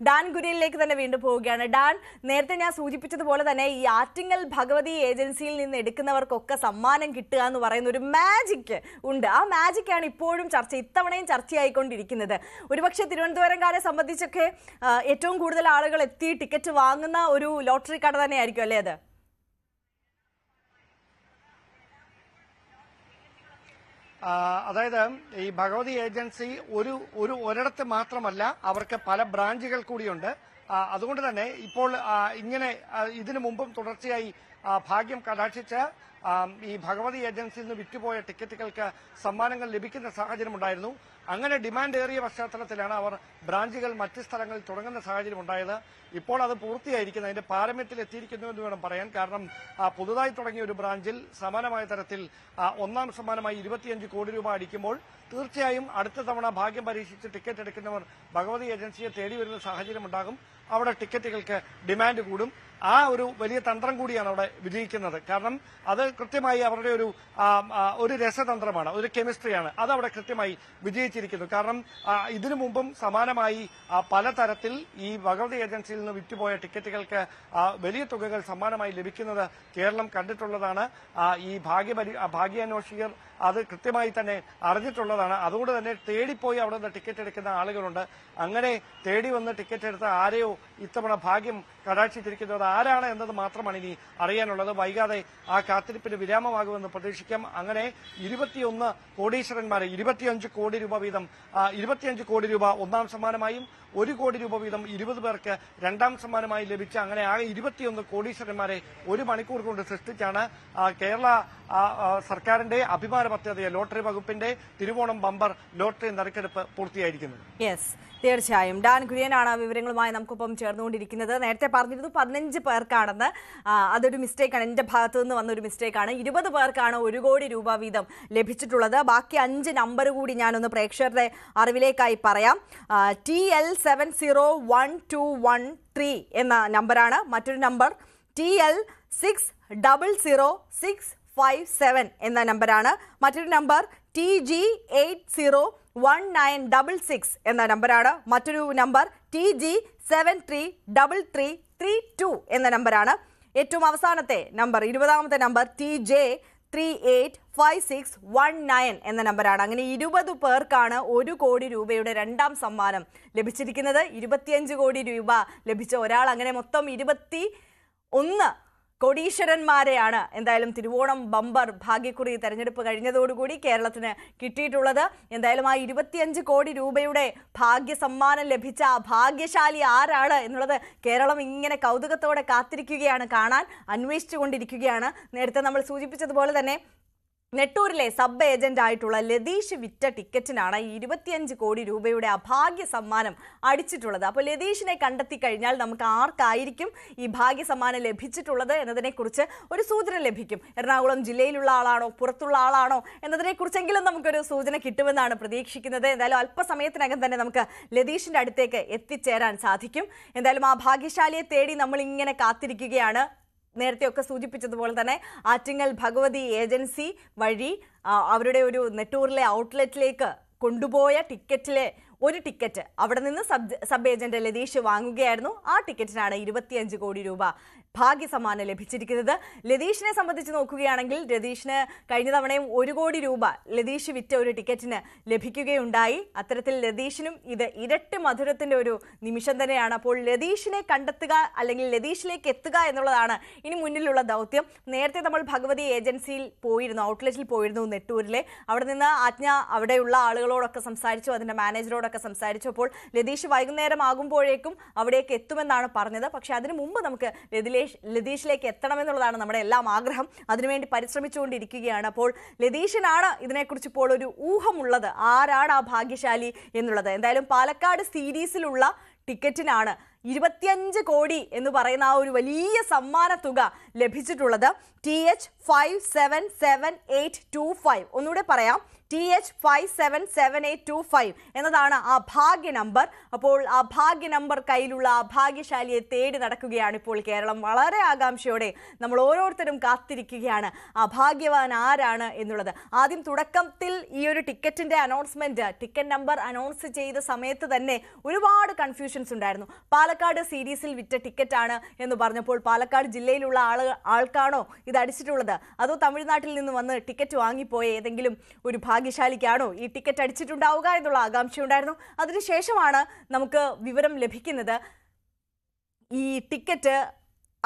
Dan കുര്യനിലേക്ക് തന്നെ വീണ്ടും പോവുകയാണ്. ഡാൻ, നേരത്തെ ഞാൻ സൂചിപ്പിച്ചതുപോലെ തന്നെ ഈ ആറ്റിങ്ങൽ ഭഗവതി ഏജൻസിയിൽ നിന്ന് എടുക്കുന്നവർക്കൊക്കെ സമ്മാനം കിട്ടുക എന്ന് പറയുന്ന ഒരു മാജിക് ഉണ്ട്. ആ മാജിക്കാണ് ഇപ്പോഴും ഇത്തവണയും ചർച്ചയായിക്കൊണ്ടിരിക്കുന്നത്. ഒരുപക്ഷെ തിരുവനന്തപുരംകാരെ സംബന്ധിച്ചൊക്കെ ഏറ്റവും കൂടുതൽ ആളുകൾ എത്തി ടിക്കറ്റ് വാങ്ങുന്ന ഒരു ലോട്ടറി കട തന്നെയായിരിക്കും അല്ലേ അത്? അതായത് ഈ ഭഗവതി ഏജൻസി ഒരിടത്ത് മാത്രമല്ല, അവർക്ക് പല ബ്രാഞ്ചുകൾ കൂടിയുണ്ട്. അതുകൊണ്ട് തന്നെ ഇപ്പോൾ ഇങ്ങനെ ഇതിനു മുമ്പും തുടർച്ചയായി ഭാഗ്യം കടാക്ഷിച്ച് ഈ ഭഗവതി ഏജൻസിയിൽ നിന്ന് വിറ്റുപോയ ടിക്കറ്റുകൾക്ക് സമ്മാനങ്ങൾ ലഭിക്കുന്ന സാഹചര്യം ഉണ്ടായിരുന്നു. അങ്ങനെ ഡിമാൻഡ് ഏറിയ പശ്ചാത്തലത്തിലാണ് അവർ ബ്രാഞ്ചുകൾ മറ്റ് സ്ഥലങ്ങളിൽ തുടങ്ങുന്ന സാഹചര്യം ഉണ്ടായത്. ഇപ്പോൾ അത് പൂർത്തിയായിരിക്കുന്നു, അതിന്റെ പാരമ്യത്തിൽ എത്തിയിരിക്കുന്നു എന്ന് വേണം പറയാൻ. കാരണം പുതുതായി തുടങ്ങിയ ഒരു ബ്രാഞ്ചിൽ സമാനമായ തരത്തിൽ ഒന്നാം സമ്മാനമായി 25 കോടി രൂപ അടിക്കുമ്പോൾ തീർച്ചയായും അടുത്ത തവണ ഭാഗ്യം പരീക്ഷിച്ച് ടിക്കറ്റ് എടുക്കുന്നവർ ഭഗവതി ഏജൻസിയെ തേടി വരുന്ന സാഹചര്യം ഉണ്ടാകും. അവിടെ ടിക്കറ്റുകൾക്ക് ഡിമാൻഡ് കൂടും. ആ ഒരു വലിയ തന്ത്രം കൂടിയാണ് അവിടെ വിജയിക്കുന്നത്. കാരണം അത് കൃത്യമായി അവരുടെ ഒരു രസതന്ത്രമാണ്, ഒരു കെമിസ്ട്രിയാണ്. അത് അവിടെ കൃത്യമായി വിജയിച്ചിരിക്കുന്നു. കാരണം ഇതിനു മുമ്പും സമാനമായി പലതരത്തിൽ ഈ ഭഗവതി ഏജൻസിയിൽ നിന്ന് വിറ്റുപോയ ടിക്കറ്റുകൾക്ക് വലിയ തുകകൾ സമ്മാനമായി ലഭിക്കുന്നത് കേരളം കണ്ടിട്ടുള്ളതാണ്. ഈ ഭാഗ്യാന്വേഷകർ അത് കൃത്യമായി തന്നെ അറിഞ്ഞിട്ടുള്ളതാണ്. അതുകൊണ്ട് തന്നെ തേടിപ്പോയി അവിടെ നിന്ന് ടിക്കറ്റ് എടുക്കുന്ന ആളുകളുണ്ട്. അങ്ങനെ തേടി വന്ന് ടിക്കറ്റ് എടുത്ത ആരെയോ ഇത്തവണ ഭാഗ്യം കടാക്ഷിച്ചിരിക്കുന്നത് ആരാണ് എന്നത് മാത്രമാണ് ഇനി അറിയാനുള്ളത്. വൈകാതെ ആ കാത്തിരിപ്പിന് വിരാമമാകുമെന്ന് പ്രതീക്ഷിക്കാം. അങ്ങനെ 21 കോടീശ്വരന്മാരെ 25 കോടി രൂപ വീതം 25 കോടി രൂപ ഒന്നാം സമ്മാനമായും 1 കോടി രൂപ വീതം 20 പേർക്ക് രണ്ടാം സമ്മാനമായി ലഭിച്ച അങ്ങനെ ആകെ 21 കോടീശ്വരന്മാരെ ഒരു മണിക്കൂർ കൊണ്ട് സൃഷ്ടിച്ചാണ് കേരള സർക്കാരിന്റെ അഭിമാന പദ്ധതിയായ ലോട്ടറി വകുപ്പിന്റെ തിരുവോണം ബമ്പർ ലോട്ടറി നറുക്കെടുപ്പ് പൂർത്തിയായിരിക്കുന്നത്. യെസ്, തീർച്ചയായും ഡാൻ കുര്യനാണ് വിവരങ്ങളുമായി നമുക്കൊപ്പം ചേർന്നുകൊണ്ടിരിക്കുന്നത്. നേരത്തെ പറഞ്ഞിരുന്നു 15 പേർക്കാണെന്ന്. അതൊരു മിസ്റ്റേക്കാണ്, എൻ്റെ ഭാഗത്തു നിന്ന് വന്നൊരു മിസ്റ്റേക്കാണ്. 20 പേർക്കാണ് 1 കോടി രൂപ വീതം ലഭിച്ചിട്ടുള്ളത്. ബാക്കി 5 നമ്പർ കൂടി ഞാനൊന്ന് പ്രേക്ഷകരുടെ അറിവിലേക്കായി പറയാം. TL701213 എന്ന നമ്പറാണ്. മറ്റൊരു നമ്പർ TL600657 എന്ന നമ്പറാണ്. മറ്റൊരു നമ്പർ TG801966 എന്ന നമ്പറാണ്. മറ്റൊരു നമ്പർ TG733332 എന്ന നമ്പറാണ്. ഏറ്റവും അവസാനത്തെ നമ്പർ 20ാമത്തെ നമ്പർ TJ385619 എന്ന നമ്പറാണ്. അങ്ങനെ 20 പേർക്കാണ് 1 കോടി രൂപയുടെ രണ്ടാം സമ്മാനം ലഭിച്ചിരിക്കുന്നത്. 25 കോടി രൂപ ലഭിച്ച ഒരാൾ, അങ്ങനെ മൊത്തം 21 കോടീശ്വരന്മാരെയാണ് എന്തായാലും തിരുവോണം ബമ്പർ ഭാഗ്യക്കുറി തെരഞ്ഞെടുപ്പ് കഴിഞ്ഞതോടുകൂടി കേരളത്തിന് കിട്ടിയിട്ടുള്ളത്. എന്തായാലും ആ 25 കോടി രൂപയുടെ ഭാഗ്യ സമ്മാനം ലഭിച്ച ആ ഭാഗ്യശാലി ആരാണ് എന്നുള്ളത് കേരളം ഇങ്ങനെ കൗതുകത്തോടെ കാത്തിരിക്കുകയാണ്, കാണാൻ അന്വേഷിച്ചുകൊണ്ടിരിക്കുകയാണ്. നേരത്തെ നമ്മൾ സൂചിപ്പിച്ചതുപോലെ തന്നെ നെട്ടൂരിലെ സബ് ഏജന്റ് ആയിട്ടുള്ള ലതീഷ് വിറ്റ ടിക്കറ്റിനാണ് 25 കോടി രൂപയുടെ അഭാഗ്യ സമ്മാനം അടിച്ചിട്ടുള്ളത്. അപ്പോൾ ലതീഷിനെ കണ്ടെത്തി കഴിഞ്ഞാൽ നമുക്ക് ആർക്കായിരിക്കും ഈ ഭാഗ്യ സമ്മാനം ലഭിച്ചിട്ടുള്ളത് എന്നതിനെക്കുറിച്ച് ഒരു സൂചന ലഭിക്കും. എറണാകുളം ജില്ലയിലുള്ള ആളാണോ പുറത്തുള്ള ആളാണോ എന്നതിനെക്കുറിച്ചെങ്കിലും നമുക്കൊരു സൂചന കിട്ടുമെന്നാണ് പ്രതീക്ഷിക്കുന്നത്. എന്തായാലും അല്പസമയത്തിനകം തന്നെ നമുക്ക് ലതീഷിന്റെ അടുത്തേക്ക് എത്തിച്ചേരാൻ സാധിക്കും. എന്തായാലും ആ ഭാഗ്യശാലിയെ തേടി നമ്മൾ ഇങ്ങനെ കാത്തിരിക്കുകയാണ്. നേരത്തെയൊക്കെ സൂചിപ്പിച്ചതുപോലെ തന്നെ ആറ്റിങ്ങൽ ഭഗവതി ഏജൻസി വഴി അവരുടെ ഒരു നെട്ടൂരിലെ ഔട്ട്ലെറ്റിലേക്ക് കൊണ്ടുപോയ ടിക്കറ്റിലെ ഒരു ടിക്കറ്റ് അവിടെ നിന്ന് സബ് ഏജന്റ് ലതീഷ് വാങ്ങുകയായിരുന്നു. ആ ടിക്കറ്റിനാണ് 25 കോടി രൂപ ഭാഗ്യ സമ്മാനം ലഭിച്ചിരിക്കുന്നത്. ലതീഷിനെ സംബന്ധിച്ച് നോക്കുകയാണെങ്കിൽ ലതീഷിന് കഴിഞ്ഞ തവണയും 1 കോടി രൂപ ലതീഷ് വിറ്റ ഒരു ടിക്കറ്റിന് ലഭിക്കുകയുണ്ടായി. അത്തരത്തിൽ ലതീഷിനും ഇത് ഇരട്ടി മധുരത്തിന്റെ ഒരു നിമിഷം തന്നെയാണ്. അപ്പോൾ ലതീഷിനെ കണ്ടെത്തുക അല്ലെങ്കിൽ ലതീഷിലേക്ക് എത്തുക എന്നുള്ളതാണ് ഇനി മുന്നിലുള്ള ദൗത്യം. നേരത്തെ നമ്മൾ ഭഗവതി ഏജൻസിയിൽ പോയിരുന്നു, ഔട്ട്ലെറ്റിൽ പോയിരുന്നു നെട്ടൂരിലെ. അവിടെ നിന്ന് ആജ്ഞ അവിടെയുള്ള ആളുകളോടൊക്കെ സംസാരിച്ചു, അതിന്റെ മാനേജറോടൊക്കെ സംസാരിച്ചപ്പോൾ ലതീഷ് വൈകുന്നേരം ആകുമ്പോഴേക്കും അവിടേക്ക് എത്തുമെന്നാണ് പറഞ്ഞത്. പക്ഷെ അതിനു മുമ്പ് നമുക്ക് ലതീഷിലേക്ക് എത്തണമെന്നുള്ളതാണ് നമ്മുടെ എല്ലാം ആഗ്രഹം. അതിനുവേണ്ടി പരിശ്രമിച്ചുകൊണ്ടിരിക്കുകയാണ്. അപ്പോൾ ലതീഷിനാണ് ഇതിനെക്കുറിച്ച് ഇപ്പോൾ ഒരു ഊഹമുള്ളത്, ആരാണ് ആ ഭാഗ്യശാലി എന്നുള്ളത്. എന്തായാലും പാലക്കാട് സീരീസിലുള്ള ടിക്കറ്റിനാണ് 25 കോടി എന്ന് പറയുന്ന ആ ഒരു വലിയ സമ്മാന തുക ലഭിച്ചിട്ടുള്ളത് TH577825. ഒന്നുകൂടെ പറയാം, TH577825 എന്നതാണ് ആ ഭാഗ്യ നമ്പർ. അപ്പോൾ ആ ഭാഗ്യ നമ്പർ കയ്യിലുള്ള ആ ഭാഗ്യശാലിയെ തേടി നടക്കുകയാണ് ഇപ്പോൾ കേരളം. വളരെ ആകാംക്ഷയോടെ നമ്മൾ ഓരോരുത്തരും കാത്തിരിക്കുകയാണ് ആ ഭാഗ്യവാൻ ആരാണ് എന്നുള്ളത്. ആദ്യം തുടക്കത്തിൽ ഈ ഒരു ടിക്കറ്റിന്റെ അനൗൺസ്മെന്റ്, ടിക്കറ്റ് നമ്പർ അനൗൺസ് ചെയ്ത സമയത്ത് തന്നെ ഒരുപാട് കൺഫ്യൂഷൻസ് ഉണ്ടായിരുന്നു. പാലക്കാട് സീരീസിൽ വിറ്റ ടിക്കറ്റാണ് എന്ന് പറഞ്ഞപ്പോൾ പാലക്കാട് ജില്ലയിലുള്ള ആൾക്കാണോ ഇത് അടിച്ചിട്ടുള്ളത്, അതോ തമിഴ്നാട്ടിൽ നിന്ന് വന്ന് ടിക്കറ്റ് വാങ്ങിപ്പോയ ഏതെങ്കിലും ഒരു ഭാഗ്യശാലിക്കാണോ ഈ ടിക്കറ്റ് അടിച്ചിട്ടുണ്ടാവുക എന്നുള്ള ആകാംക്ഷയുണ്ടായിരുന്നു. അതിനുശേഷമാണ് നമുക്ക് വിവരം ലഭിക്കുന്നത് ഈ ടിക്കറ്റ്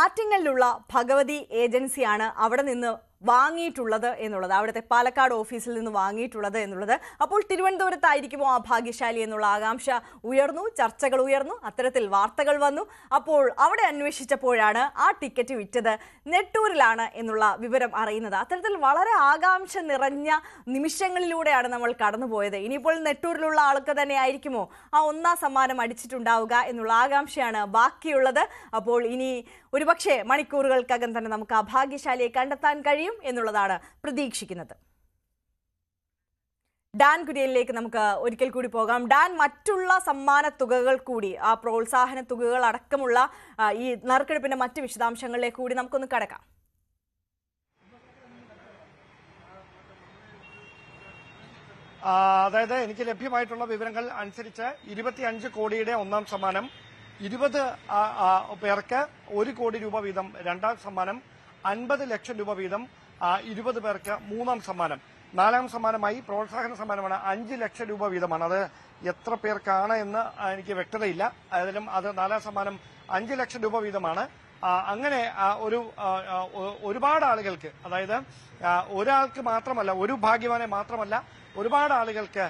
ആറ്റിങ്ങലിലുള്ള ഭഗവതി ഏജൻസിയാണ് അവിടെ നിന്ന് വാങ്ങിയിട്ടുള്ളത് എന്നുള്ളത്, അവിടുത്തെ പാലക്കാട് ഓഫീസിൽ നിന്ന് വാങ്ങിയിട്ടുള്ളത് എന്നുള്ളത്. അപ്പോൾ തിരുവനന്തപുരത്തായിരിക്കുമോ ആ ഭാഗ്യശാലി എന്നുള്ള ആകാംക്ഷ ഉയർന്നു, ചർച്ചകൾ ഉയർന്നു, അത്തരത്തിൽ വാർത്തകൾ വന്നു. അപ്പോൾ അവിടെ അന്വേഷിച്ചപ്പോഴാണ് ആ ടിക്കറ്റ് വിറ്റത് നെട്ടൂരിലാണ് എന്നുള്ള വിവരം അറിയുന്നത്. അത്തരത്തിൽ വളരെ ആകാംക്ഷ നിറഞ്ഞ നിമിഷങ്ങളിലൂടെയാണ് നമ്മൾ കടന്നുപോയത്. ഇനിയിപ്പോൾ നെട്ടൂരിലുള്ള ആൾക്ക് തന്നെ ആയിരിക്കുമോ ആ ഒന്നാം സമ്മാനം അടിച്ചിട്ടുണ്ടാവുക എന്നുള്ള ആകാംക്ഷയാണ് ബാക്കിയുള്ളത്. അപ്പോൾ ഇനി ഒരുപക്ഷെ മണിക്കൂറുകൾക്കകം തന്നെ നമുക്ക് ആ ഭാഗ്യശാലിയെ കണ്ടെത്താൻ കഴിയും എന്നുള്ളതാണ് പ്രതീക്ഷിക്കുന്നത്. ഡാൻ കുര്യനിലേക്ക് നമുക്ക് ഒരിക്കൽ കൂടി പോകാം. ഡാൻ, മറ്റുള്ള സമ്മാന തുകകൾ കൂടി, ആ പ്രോത്സാഹന തുകകൾ അടക്കമുള്ള ഈ നറുക്കെടുപ്പിന്റെ മറ്റ് വിശദാംശങ്ങളിലേക്ക് കൂടി നമുക്കൊന്ന് കടക്കാം. അതായത് എനിക്ക് ലഭ്യമായിട്ടുള്ള വിവരങ്ങൾ അനുസരിച്ച് 25 കോടിയുടെ ഒന്നാം സമ്മാനം, 20 പേർക്ക് 1 കോടി രൂപ വീതം രണ്ടാം സമ്മാനം, 50 ലക്ഷം രൂപ വീതം 20 പേർക്ക് മൂന്നാം സമ്മാനം, നാലാം സമ്മാനമായി പ്രോത്സാഹന സമ്മാനമാണ് 5 ലക്ഷം രൂപ വീതമാണ്. അത് എത്ര പേർക്കാണ് എന്ന് എനിക്ക് വ്യക്തതയില്ല. ഏതായാലും അത് നാലാം സമ്മാനം 5 ലക്ഷം രൂപ വീതമാണ്. അങ്ങനെ ഒരുപാട് ആളുകൾക്ക്, അതായത് ഒരാൾക്ക് മാത്രമല്ല, ഒരു ഭാഗ്യവാനെ മാത്രമല്ല, ഒരുപാട് ആളുകൾക്ക്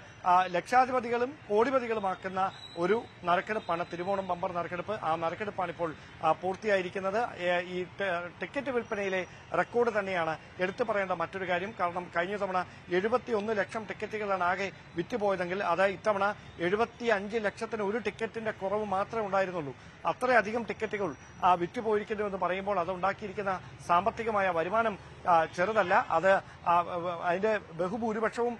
ലക്ഷാധിപതികളും കോടിപതികളുമാക്കുന്ന ഒരു നറുക്കെടുപ്പാണ് തിരുവോണം ബമ്പർ നറുക്കെടുപ്പ്. ആ നറുക്കെടുപ്പാണ് ഇപ്പോൾ പൂർത്തിയായിരിക്കുന്നത്. ഈ ടിക്കറ്റ് വിൽപ്പനയിലെ റെക്കോർഡ് തന്നെയാണ് എടുത്തു പറയേണ്ട മറ്റൊരു കാര്യം. കാരണം കഴിഞ്ഞ തവണ 71 ലക്ഷം ടിക്കറ്റുകളാണ് ആകെ വിറ്റുപോയതെങ്കിൽ അത് ഇത്തവണ 75 ലക്ഷത്തിന് ഒരു ടിക്കറ്റിന്റെ കുറവ് മാത്രമേ ഉണ്ടായിരുന്നുള്ളൂ. അത്രയധികം ടിക്കറ്റുകൾ വിറ്റുപോയിരിക്കുന്നു എന്ന് പറയുമ്പോൾ അത് ഉണ്ടാക്കിയിരിക്കുന്ന സാമ്പത്തികമായ വരുമാനം ചെറുതല്ല. അത് അതിന്റെ ബഹുഭൂരിപക്ഷവും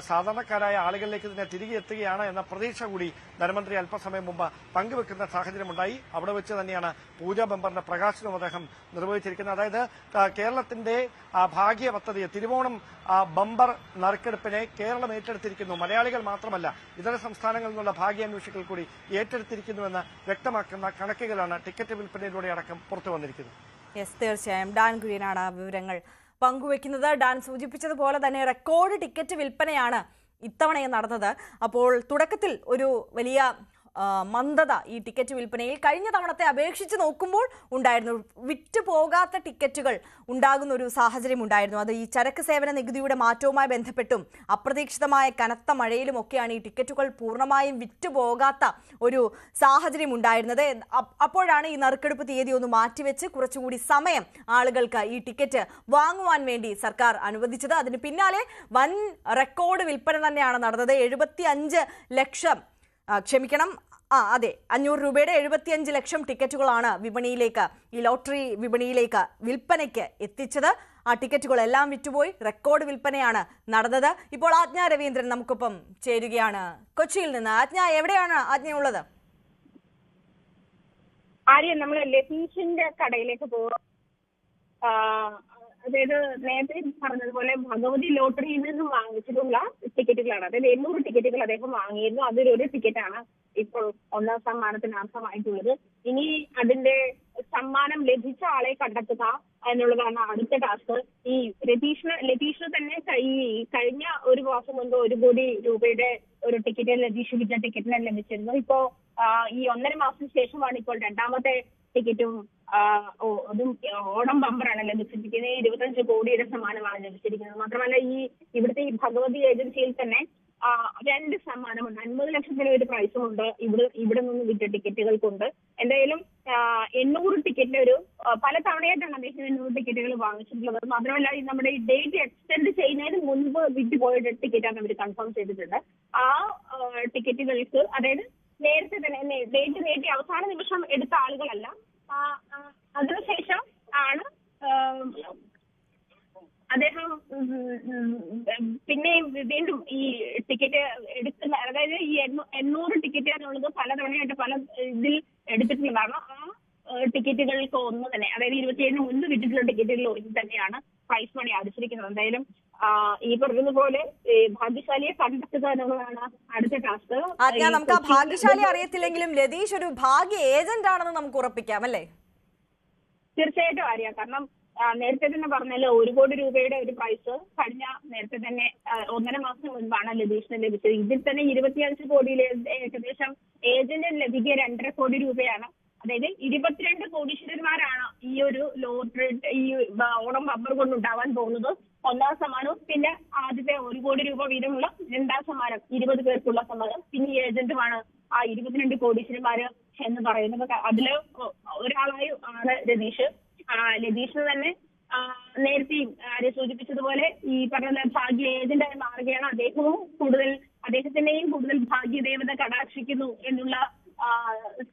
സാധാരണക്കാരായ ആളുകളിലേക്ക് തന്നെ തിരികെ എത്തുകയാണ് എന്ന പ്രതീക്ഷ കൂടി ധനമന്ത്രി അല്പസമയം മുമ്പ് പങ്കുവെക്കുന്ന സാഹചര്യമുണ്ടായി. അവിടെ വെച്ച് തന്നെയാണ് പൂജാ ബമ്പറിന്റെ പ്രകാശനം അദ്ദേഹം നിർവഹിച്ചിരിക്കുന്നത്. അതായത് കേരളത്തിന്റെ ഭാഗ്യ പദ്ധതിയെ, തിരുവോണം ബമ്പർ നറുക്കെടുപ്പിനെ കേരളം ഏറ്റെടുത്തിരിക്കുന്നു. മലയാളികൾ മാത്രമല്ല, ഇതര സംസ്ഥാനങ്ങളിൽ നിന്നുള്ള ഭാഗ്യാന്വേഷികൾ കൂടി ഏറ്റെടുത്തിരിക്കുന്നുവെന്ന് വ്യക്തമാക്കുന്ന കണക്കുകളാണ് ടിക്കറ്റ് വിൽപ്പനയിലൂടെ അടക്കം പുറത്തു വന്നിരിക്കുന്നത്. യെസ്, തീർച്ചയായും ഡാൻ കുര്യനാണ് വിവരങ്ങൾ പങ്കുവെക്കുന്നത്. ഡാൻ സൂചിപ്പിച്ചതുപോലെ തന്നെ റെക്കോർഡ് ടിക്കറ്റ് വിൽപ്പനയാണ് ഇത്തവണയും നടന്നത്. അപ്പോൾ തുടക്കത്തിൽ ഒരു വലിയ മന്ദത ഈ ടിക്കറ്റ് വിൽപ്പനയിൽ കഴിഞ്ഞ തവണത്തെ അപേക്ഷിച്ച് നോക്കുമ്പോൾ ഉണ്ടായിരുന്നു. വിറ്റുപോകാത്ത ടിക്കറ്റുകൾ ഉണ്ടാകുന്ന ഒരു സാഹചര്യം ഉണ്ടായിരുന്നു. അത് ഈ ചരക്ക് സേവന നികുതിയുടെ മാറ്റവുമായി ബന്ധപ്പെട്ടും അപ്രതീക്ഷിതമായ കനത്ത മഴയിലുമൊക്കെയാണ് ഈ ടിക്കറ്റുകൾ പൂർണ്ണമായും വിറ്റുപോകാത്ത ഒരു സാഹചര്യം ഉണ്ടായിരുന്നത്. അപ്പോഴാണ് ഈ നറുക്കെടുപ്പ് തീയതി ഒന്ന് മാറ്റിവെച്ച് കുറച്ചുകൂടി സമയം ആളുകൾക്ക് ഈ ടിക്കറ്റ് വാങ്ങുവാൻ വേണ്ടി സർക്കാർ അനുവദിച്ചത്. അതിന് പിന്നാലെ വൻ റെക്കോർഡ് വിൽപ്പന തന്നെയാണ് നടന്നത്. 75 ലക്ഷം, ക്ഷമിക്കണം, അതെ, 500 രൂപയുടെ 75 ലക്ഷം ടിക്കറ്റുകളാണ് വിപണിയിലേക്ക്, ഈ ലോട്ടറി വിപണിയിലേക്ക് വിൽപ്പനയ്ക്ക് എത്തിച്ചത്. ആ ടിക്കറ്റുകളെല്ലാം വിറ്റുപോയി. റെക്കോർഡ് വിൽപ്പനയാണ് നടന്നത്. ഇപ്പോൾ ആജ്ഞ രവീന്ദ്രൻ നമുക്കൊപ്പം ചേരുകയാണ് കൊച്ചിയിൽ നിന്ന്. ആജ്ഞ, എവിടെയാണ് ആജ്ഞയുള്ളത്? ആര്യ, നമ്മൾ ലതീഷിന്റെ കടയിലേക്ക് പോകും. അതായത് നേരത്തെ പറഞ്ഞതുപോലെ ഭഗവതി ലോട്ടറിയിൽ നിന്നും വാങ്ങിച്ചിട്ടുള്ള ടിക്കറ്റുകളാണ്. അതായത് 800 ടിക്കറ്റുകൾ അദ്ദേഹം വാങ്ങിയിരുന്നു. അതിലൊരു ടിക്കറ്റാണ് ഇപ്പോൾ ഒന്നാം സമ്മാനത്തിന് അർഹമായിട്ടുള്ളത്. ഇനി അതിന്റെ സമ്മാനം ലഭിച്ച ആളെ കണ്ടെത്തുക എന്നുള്ളതാണ് അടുത്ത ടാസ്ക്. ഈ ലതീഷിന് തന്നെ ഈ കഴിഞ്ഞ ഒരു മാസം മുൻപ് 1 കോടി രൂപയുടെ ഒരു ടിക്കറ്റ് ലതീഷ് വിറ്റ ടിക്കറ്റിന് ലഭിച്ചിരുന്നു. ഇപ്പോ ഈ 1.5 മാസത്തിന് ശേഷമാണ് ഇപ്പോൾ രണ്ടാമത്തെ ടിക്കറ്റും അതും ഓണം ബമ്പറാണ് ലഭിച്ചിരിക്കുന്നത്. 25 കോടിയുടെ സമ്മാനമാണ് ലഭിച്ചിരിക്കുന്നത്. മാത്രമല്ല ഇവിടുത്തെ ഈ ഭഗവതി ഏജൻസിയിൽ തന്നെ 2 സമ്മാനമുണ്ട്. 50 ലക്ഷത്തിന് ഒരു പ്രൈസുമുണ്ട് ഇവിടെ നിന്ന് വിറ്റ ടിക്കറ്റുകൾക്കുണ്ട്. എന്തായാലും 800 ടിക്കറ്റിന് ഒരു പല തവണയായിട്ടാണ് അദ്ദേഹം 800 ടിക്കറ്റുകൾ വാങ്ങിച്ചിട്ടുള്ളത്. മാത്രമല്ല നമ്മുടെ ഈ ഡേറ്റ് എക്സ്റ്റെൻഡ് ചെയ്യുന്നതിന് മുൻപ് വിറ്റുപോയ ടിക്കറ്റാണ് അവർ കൺഫേം ചെയ്തിട്ടുണ്ട്. ആ ടിക്കറ്റുകൾക്ക്, അതായത് നേരത്തെ തന്നെ ഡേറ്റ് നീട്ടി അവസാന നിമിഷം എടുത്ത ആളുകളല്ല. അതിനുശേഷം ആണ് അദ്ദേഹം പിന്നെ വീണ്ടും ഈ ടിക്കറ്റ് എടുക്കുന്ന, അതായത് ഈ 800 ടിക്കറ്റ് എന്നുള്ളത് പലതവണയായിട്ട് പല ഇതിൽ എടുത്തിട്ടുള്ളതാണ്. ആ ടിക്കറ്റുകൾക്ക് ഒന്ന് തന്നെ, അതായത് 27 മുൻപ് കിട്ടിയിട്ടുള്ള ടിക്കറ്റുകളിൽ ഒന്ന് തന്നെയാണ് പ്രൈസ് മണി അടിച്ചിരിക്കുന്നത്. എന്തായാലും ഈ പറഞ്ഞതുപോലെ ഭാഗ്യശാലിയെ കണ്ടെത്തുക എന്നുള്ളതാണ് അടുത്ത ടാസ്ക്. നമുക്ക് ആ ഭാഗ്യശാലി അറിയത്തില്ലെങ്കിലും ലതീഷ് ഒരു ഭാഗ്യ ഏജന്റ് ആണെന്ന് നമുക്ക് ഉറപ്പിക്കാം അല്ലേ? തീർച്ചയായിട്ടും അറിയാം. കാരണം നേരത്തെ തന്നെ പറഞ്ഞല്ലോ, 1 കോടി രൂപയുടെ ഒരു പ്രൈസ് കഴിഞ്ഞ നേരത്തെ തന്നെ 1.5 മാസം മുൻപാണ് ലതീഷിന് ലഭിച്ചത്. ഇതിൽ തന്നെ 25 കോടിയിൽ ഏകദേശം ഏജന്റിന് ലഭിക്കുക 2.5 കോടി രൂപയാണ്. അതായത് 22 കോടീശ്വരന്മാരാണ് ഈ ഒരു ലോട്ടറി, ഈ ഓണം ബമ്പർ കൊണ്ടുണ്ടാവാൻ പോകുന്നത്. 1ാം സമ്മാനവും പിന്നെ ആദ്യത്തെ 1 കോടി രൂപ വീതമുള്ള 2ാം സമ്മാനം 20 പേർക്കുള്ള സമ്മാനം, പിന്നെ ഏജന്റുമാണ് ആ 22 കോടീശ്വരന്മാര് എന്ന് പറയുന്നത്. അതില് ഒരാളായി ആണ് ലതീഷ്. ലതീഷിന് തന്നെ നേരത്തെയും സൂചിപ്പിച്ചതുപോലെ ഈ പറഞ്ഞ ഭാഗ്യ ഏജന്റായി മാറുകയാണ്. അദ്ദേഹത്തിന്റെയും കൂടുതൽ ഭാഗ്യദേവത കടാക്ഷിക്കുന്നു എന്നുള്ള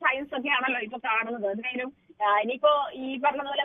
സയൻസ് ഒക്കെയാണല്ലോ ഇപ്പൊ കാണുന്നത്. എന്തായാലും ഇനിയിപ്പോ ഈ പറഞ്ഞ പോലെ